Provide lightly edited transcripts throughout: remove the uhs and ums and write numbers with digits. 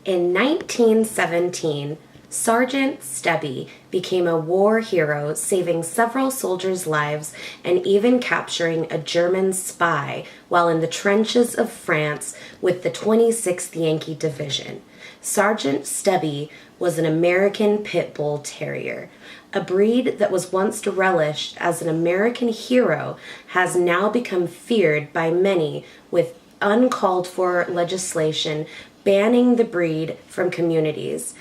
In 1917, Sergeant Stubby became a war hero, saving several soldiers' lives and even capturing a German spy while in the trenches of France with the 26th Yankee Division. Sergeant Stubby was an American Pit Bull Terrier. A breed that was once relished as an American hero has now become feared by many, with uncalled for legislation banning the breed from communities.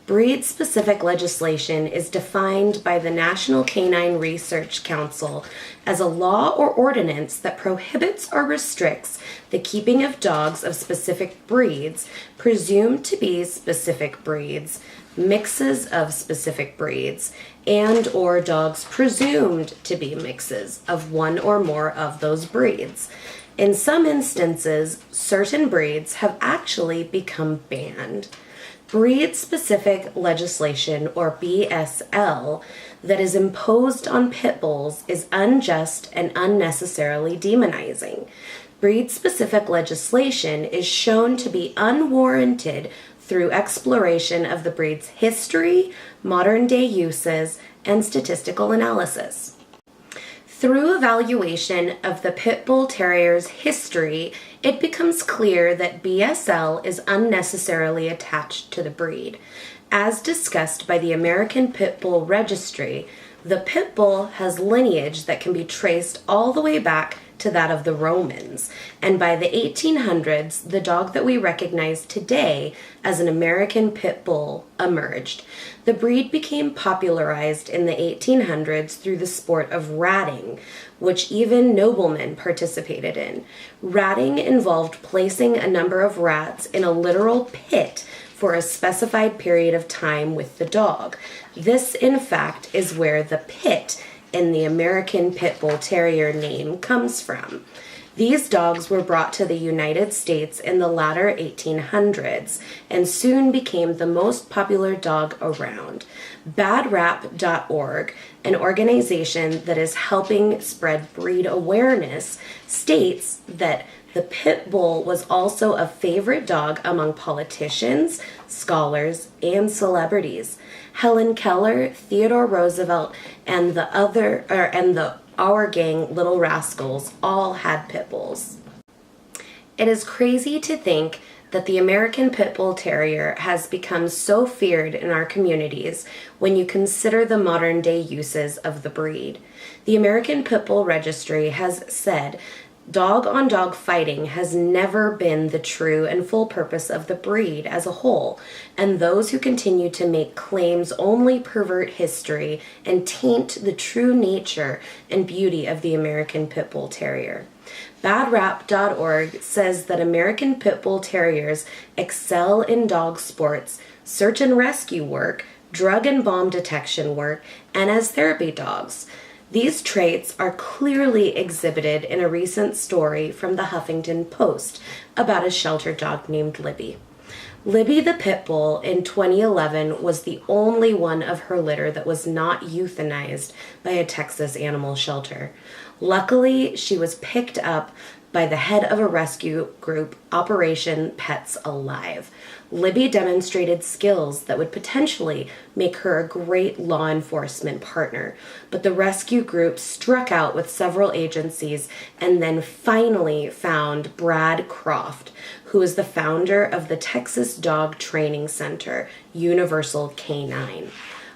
Breed-specific legislation is defined by the National Canine Research Council as a law or ordinance that prohibits or restricts the keeping of dogs of specific breeds, presumed to be specific breeds, mixes of specific breeds, and or dogs presumed to be mixes of one or more of those breeds. In some instances, certain breeds have actually become banned. Breed-specific legislation, or BSL, that is imposed on pit bulls is unjust and unnecessarily demonizing. Breed-specific legislation is shown to be unwarranted through exploration of the breed's history, modern-day uses, and statistical analysis. Through evaluation of the Pit Bull Terrier's history, it becomes clear that BSL is unnecessarily attached to the breed. As discussed by the American Pit Bull Registry, the Pit Bull has lineage that can be traced all the way back to that of the Romans, and by the 1800s, the dog that we recognize today as an American Pit Bull emerged. The breed became popularized in the 1800s through the sport of ratting, which even noblemen participated in. Ratting involved placing a number of rats in a literal pit for a specified period of time with the dog. This, in fact, is where the pit in the American Pit Bull Terrier name comes from. These dogs were brought to the United States in the latter 1800s and soon became the most popular dog around. BadRap.org, an organization that is helping spread breed awareness, states that the pit bull was also a favorite dog among politicians, scholars, and celebrities. Helen Keller, Theodore Roosevelt, and the Our Gang Little Rascals all had pit bulls. It is crazy to think that the American Pit Bull Terrier has become so feared in our communities when you consider the modern day uses of the breed. The American Pit Bull Registry has said dog-on-dog fighting has never been the true and full purpose of the breed as a whole, and those who continue to make claims only pervert history and taint the true nature and beauty of the American Pit Bull Terrier. BadRap.org says that American Pit Bull Terriers excel in dog sports, search and rescue work, drug and bomb detection work, and as therapy dogs. These traits are clearly exhibited in a recent story from the Huffington Post about a shelter dog named Libby. Libby the Pit Bull in 2011 was the only one of her litter that was not euthanized by a Texas animal shelter. Luckily, she was picked up by the head of a rescue group, Operation Pets Alive. Libby demonstrated skills that would potentially make her a great law enforcement partner, but the rescue group struck out with several agencies and then finally found Brad Croft, who is the founder of the Texas Dog Training Center, Universal Canine.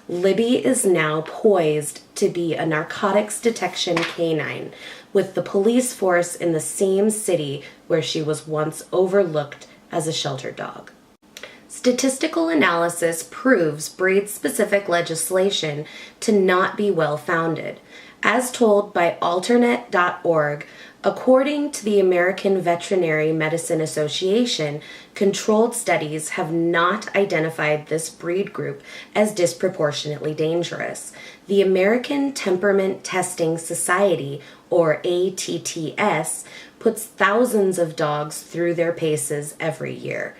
Libby is now poised to be a narcotics detection canine with the police force in the same city where she was once overlooked as a shelter dog. Statistical analysis proves breed-specific legislation to not be well-founded. As told by alternate.org, according to the American Veterinary Medicine Association, controlled studies have not identified this breed group as disproportionately dangerous. The American Temperament Testing Society, or ATTS, puts thousands of dogs through their paces every year.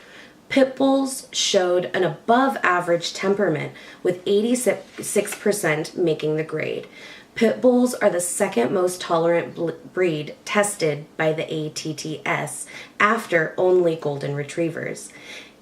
Pit bulls showed an above-average temperament, with 86% making the grade. Pit bulls are the second most tolerant breed tested by the ATTS, after only golden retrievers.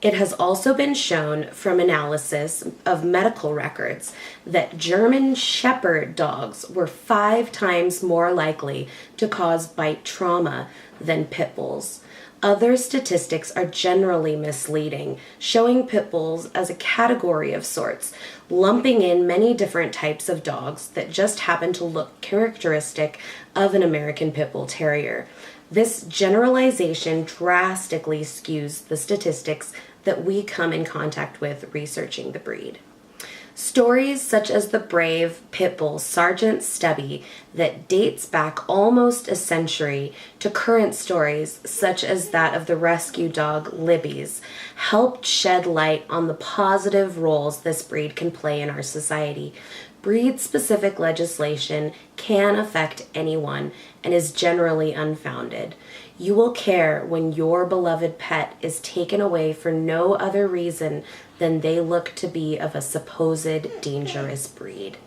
It has also been shown from analysis of medical records that German Shepherd dogs were 5 times more likely to cause bite trauma than pit bulls. Other statistics are generally misleading, showing pit bulls as a category of sorts, lumping in many different types of dogs that just happen to look characteristic of an American pit bull terrier. This generalization drastically skews the statistics that we come in contact with researching the breed. Stories such as the brave pit bull Sergeant Stubby that dates back almost a century to current stories such as that of the rescue dog Libby's helped shed light on the positive roles this breed can play in our society. Breed-specific legislation can affect anyone and is generally unfounded. You will care when your beloved pet is taken away for no other reason than they look to be of a supposed dangerous breed.